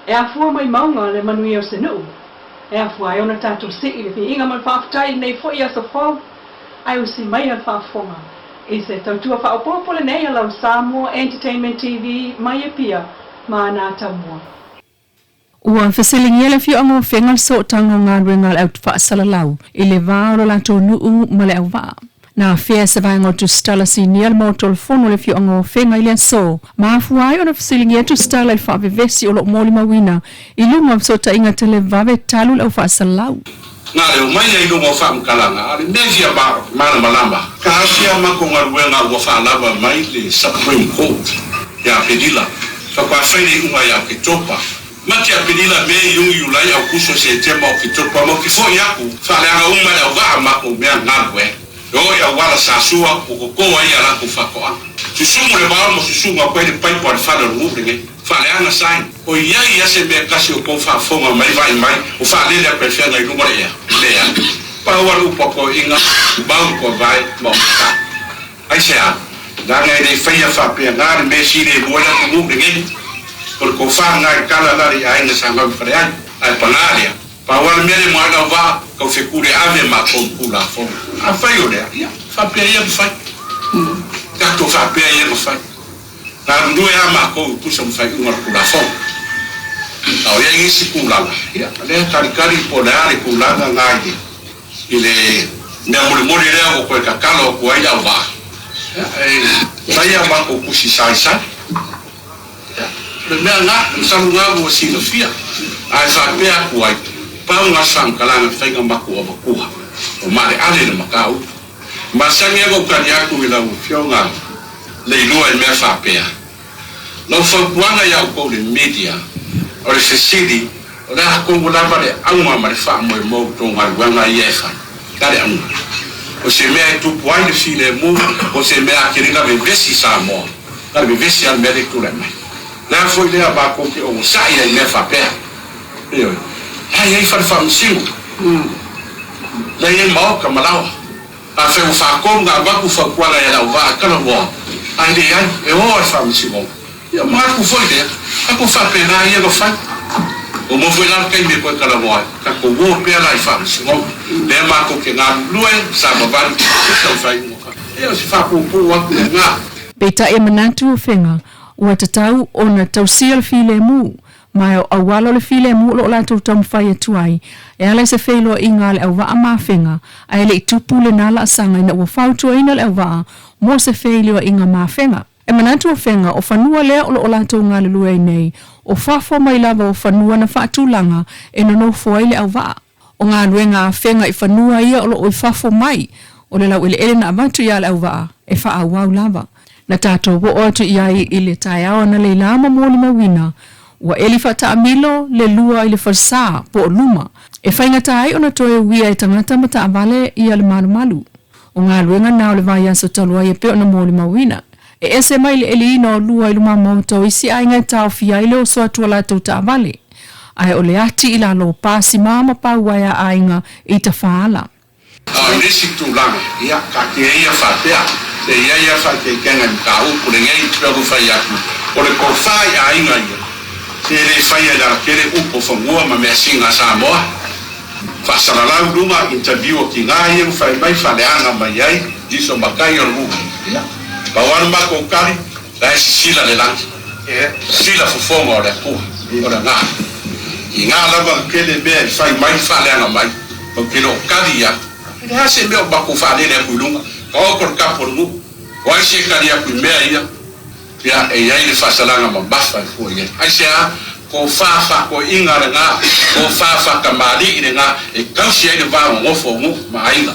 e a fua mai maunga le manui o senu e a fua e ona tatou si'i le fi'inga ma le fa'afetai nei fo'i a sofou ai usi mai al fa'afonga i se tautua fa'aupopole nei a lau Samoa Entertainment TV mai e pia ma ana tamua. Ua fesilingia le fio'anga fengal so tango ngadwenga au fa'asalalau i le vā o lo latou nu'u ma le au vā. Na fea se vai ngau tu stala si niel mo telefono le fio'anga o fenga i le so. Ma afuai o na fesilingia tu stala i fa'avevesi o lo moli mawina i lunga so ta inga te le vave talu le au fa'asalalau. Nga leo mai ai lunga o whaamkalanga, ale nevia mana malamba. Ka asia mako ngaruenga ua whaalava mai le Supreme Court ya Pedila. Whakawhawhaire unga ya ke topa. Mati a Pedila me yungi ulai au kuso se tema o ke topa mo ki fo yaku. Whaaleanga umare au waa mako mea ngadwe. Yo ya wala sasua o kokoa ia lako whakoa. Susumu le bao mo susumu a koe le paipo a le whale rungurenge. Whaaleanga sain. O iai ase mea kasi o kou whaafonga mai vai mai. O whaalele a prefenga i rumore ea. Lea. Paua upa ko inga. Bau ko vai maumaka. Aisea. Nanga e whaia whapea ngāre me sire moela ko rungurenge. Ko le ko whaanga i kala lari a inga sa ngau whareai. Ai panarea. Paua le mere moana o waa. Kau whekure ave ma kou kula fonga. A whai o lea. Ia. Whapea ia mwhai. Kato whapea ia mwhai. Nā rundue a ma kou kusa mwhai ungar kula fonga. Au ia ingisi kulanga. Ia. Lea karikari po leare kulanga ngai. Ile nea mole lea o koe kakala o kuai au waa. Vai a mako kusi sai. Le mea ngā, salu ngā ua sino fia. Ai whapea kuai. Pau ngā whaamkalanga whainga mako o makuha. O mare ale na makau. Masangi ako kani aku ila ufio ngā Leilua i mea whapea. Lau whaupuanga iau kou le media. O le sesidi. O le hakongu lava le aunga ma le whaamoe mou tō ngā ruanga i e whai. Kare aunga. O se mea e tupu ai le file mu, o se mea akiringa me vesi sa moa. Kare me vesi al mea le kule mai. Lea foi lea bako ke o sai ai mea whapea. Ioi. Hai ai whare whamsingu. Lei e mao ka malawa. A wheu whakong ngā waku whakuana e lau waa kala moa. Ai le ai, e o ai whamsingu. Ia māku foi lea. Ako whapena ia no whai. O mo foi lan kai me koe kala moa. Ka ko wo pea lai whamsingu. Lea māko ke ngā lue, sa mabani, sa whai moa. E o si whakupu waku le ngā. Peta e manatu o whenga, ua tatau o na tausia le file mu. Mai o awalo le file mu lo la tau mwhai atuai. E ala se whailo inga le au waa maa whenga. A ele i tupu le nala asanga ina ua whautua ina le au waa. Mo se whailo inga maa whenga. E manatu o whenga o whanua lea o lo la tau ngā le lua nei. O whafo mai lava o whanua na whaatulanga e no fwai le au waa. O ngā luenga a whenga i whanua ia o lo o i whafo mai. O le lau ele na avatu ia le au waa. E wha au wau lava. Na tātou wo otu iai i le tai awa na le lama mōli mawina. Wa elifa taamilo le lua i le farsa po luma. E whainga tai ona toe wia e tangata ma taavale i ale malu. O ngā luenga nao le vai aso talua i e peo na mōli mawina. E ese mai le eli ina o lua i luma mauto isi ainga tau fia i le o soa tua la tau taavale. Ai o le ati i la lo pasi mama pa waia ainga i ta whaala. Nisi tūlanga, ia ka ke ia whapea. Te ia whake kenga ni ka upu le ngei pēru whai aku. O le ko whai ainga ia. Te re whaia la kere upo whangua ma mea singa Samoa. Whasaralau runga interview o ki ngā ieu whai mai whaleanga mai ai, jiso makai o runga. Pawana mako kari, la e sila le langi. Sila fufonga o le kuha, o le ngā. I ngā lava kele mea i whai mai whaleanga mai, o kele o kari ia. Ele hase mea o mako whalele a kuilunga, ka okor kapo rungu, o ai se kari a kui mea ia. Ia e ai le whasalanga ma mafa i fua ia. Ai se a, ko whafa ko inga re ngā, ko whafa ka maari i re ngā, e kausi ai le wāma ngofo ngu ma ainga.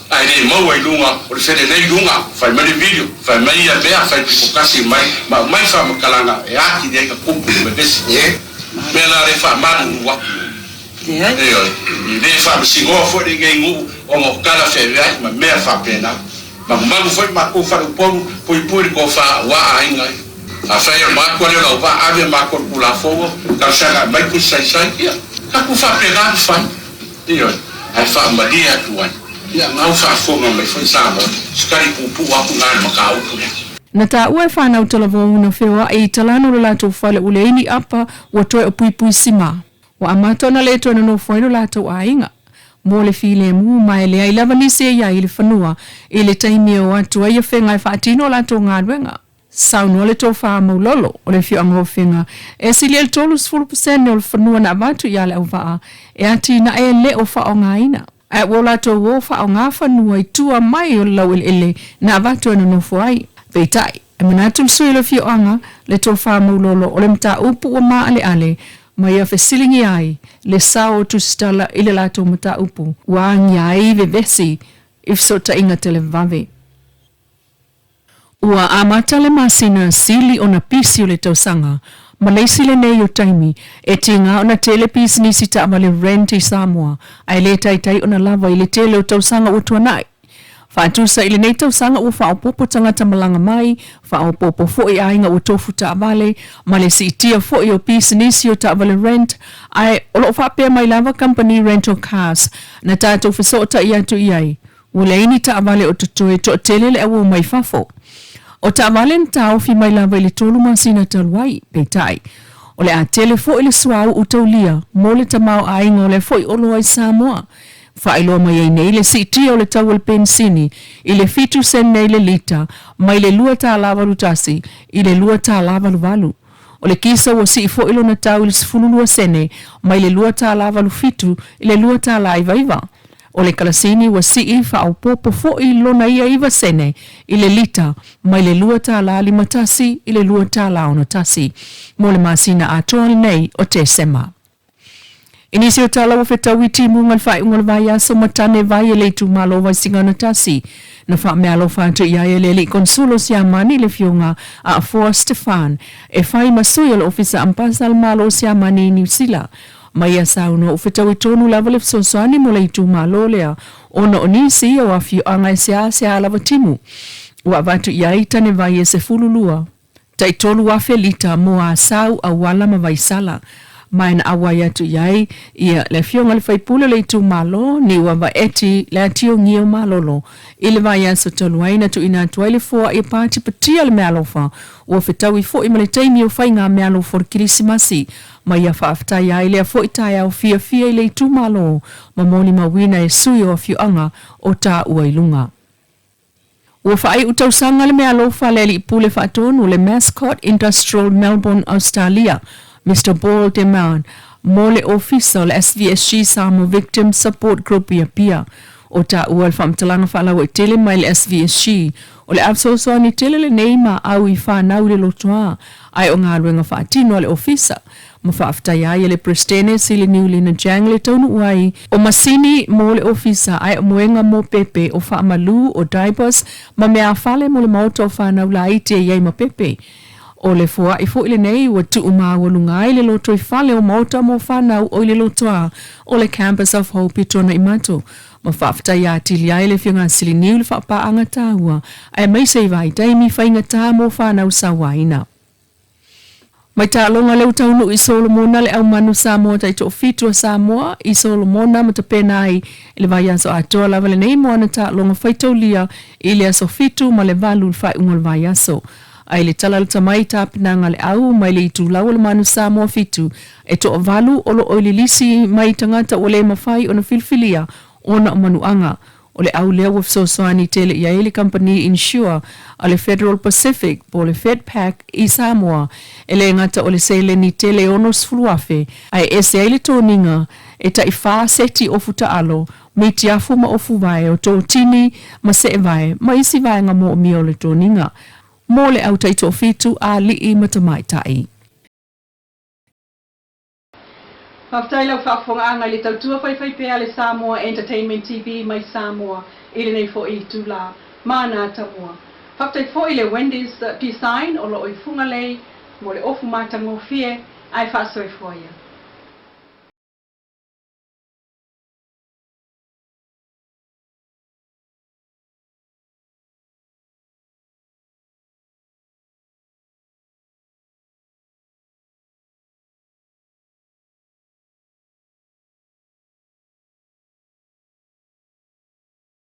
Ai re maua i lunga, o le where nei lunga, whai mani video, whai mai ia mea, whai piko kasi mai, ma mai whamakalanga, e aki ni ai ka kumpu me besi. Mea la re whamanu ua. E oi, i re whamasingoa fo re ngei ngu, o mo kala whewai, ma mea whapena. Magu foi mako faru poru poi ko fa wa ainga a sai mako le no va ave mako kula fogo ka sanga mai ku sai ia ka ku fa pega fa io ai fa madia tuan ia ngau fa fogo mai foi sama skari ku pu wa ku ngai makau ku Na ta ua whanau talavo una whiwa i talano le lato whale uleini apa wa toi o pui sima. Wa amato na leto na no whaino lato ainga. Mo le file mu mai le ai lava nisi e ia i le whanua i le taimi o atu ai a whenga e whaatino lato ngāruenga. Saunua le tō wha maulolo o le whio ango whenga e sili el tolu 10% o le whanua na avatu i ale au waa e ati na e le o wha o ngāina. E wo lato wo wha o ngā whanua i tua mai o lau ele na avatu ena no fuai. Veitai, e manatul sui le whio anga le tō wha maulolo o le mta upu o maa ale mai a whesilingi ai le sao tu stala i le lato mata upu wa ngai ve vesi if so ta inga tele vave. Ua amata le masina sili ona pisi o le tausanga ma leisi le nei o taimi e tinga ona tele pisi nisi ta ama le rent i Samoa ai le taitai ona lava i le tele o tausanga utua nai. Whaatusa ili nei tausanga ua whaopopo tangata malanga mai, whaopopo fo'i ainga o tofu ta avale, ma le si itia fo'i o pisi nisi o ta avale rent, ai olo whapea mai lava company rental cars, na tātou whesota i atu iai. Uleini ta avale o tutoe to tele le awo mai fafo. O ta avale na tau fi mai lava ili tolu masina taluai, peitai. O le a tele fo'i le suau utaulia, mo le tamau ainga o le fo'i olo ai Samoa. Whaeloa mai ei nei le siti o le tawal pensini, i le fitu sen nei le lita, mai le lua tā lavalu tasi, i le lua tā lavalu valu. O le kisa wa si i fo'ilo na tau i le sifululua sene, mai le lua tā lavalu fitu, i le lua tā la iva. O le kalasini wa si i whao popo fo'i lona ia iva sene, i le lita, mai le lua tā la lima tasi, i le lua tā la ona tasi. Mo le masina atoa nei o te sema. Inisi o tala wa whetau timu ngal whai ungal vai aso matane vai e leitu malo vai singana tasi. Na wha mea lo whantu ia e le li konsulo si amani le fionga a Foa Stefan. E whai masui al ofisa ampasal malo si amani New Zealand. Mai a sauna o whetau tonu lava le fsosani mo leitu malo lea. Ona o nisi o a fio anga se a lava timu. Ua vatu ia i tane vai e se fululua. Tai tolu a felita mo a sau a wala ma vai sala. Mai na awai atu iai, ia le fionga le whaipula le tu malo, ni wawa eti le atio ngio malolo. Ile vai aso toluai na tu ina atuai le fua i pāti patia le mea lofa, ua whetau i fo i male taimi o whai ngā mea lofa kirisimasi, mai a whaafta iai le a fo i tai au fia i le tu malo, ma moni mawina e sui o fioanga o tā ua ilunga. Ua whaai utausanga le mea lofa le li pule whaatonu le Mascot Industrial Melbourne, Australia, Mr. Paul Deman, mole official SVSG Samoa Victim Support Group ia pia. O ta ua whamtalanga whalau e tele mai le SVSG. O le absoso ni tele le neima au i whanau le lotoa. Ai o ngā ruenga whaatino le ofisa. Ma whaaftai ai le prestene si le niuli na jang le taunu uai. O masini mo le ofisa ai o moenga mo pepe o whaamalu o diapers. Ma mea whale mo le mauta o whanau la ite iei ma pepe. O le fua i fo ile nei wa tu umawa lungai le loto i fale o mauta mo whanau o ile lotoa o le Campus of Hope i tona i mato. Ma whaafta ia tili ai le whianga sili niu le whapa anga tāua ai mai sei vai taimi whainga tā mo whanau sa waina. Mai tā longa leu taunu i Solomona le au manu Samoa tai to fitu a Samoa i Solomona ma ta penai le vai aso atoa lava le nei mo ana tā longa whaitaulia i le aso fitu ma le valu le whai ungal vai aso. Ai le tala le tamai tāpinanga le au mai le itu lau le manu Samoa fitu e to avalu o lo oililisi mai tangata o le mawhai o na filfilia o na manuanga o le au lea wafsosoani tele ia ele company insure a le Federal Pacific po le FedPac i Samoa e le ngata o le sele ni tele onos fuluafe ai ese ele toninga e ta ifa seti o futa alo me tiafu ma ofu vai o to tini ma se vai ma isi vai nga mo mi o le toninga. Mole au taito fitu a li'i matamai tai. Whaftai lau whaafonga anga le tautua whai pea le Samoa Entertainment TV mai Samoa ili nei fo i tula mana tamua. Whaftai fo i le Wendy's design o lo i funga lei mo le ofu matangofie ai whaasoi fo ia.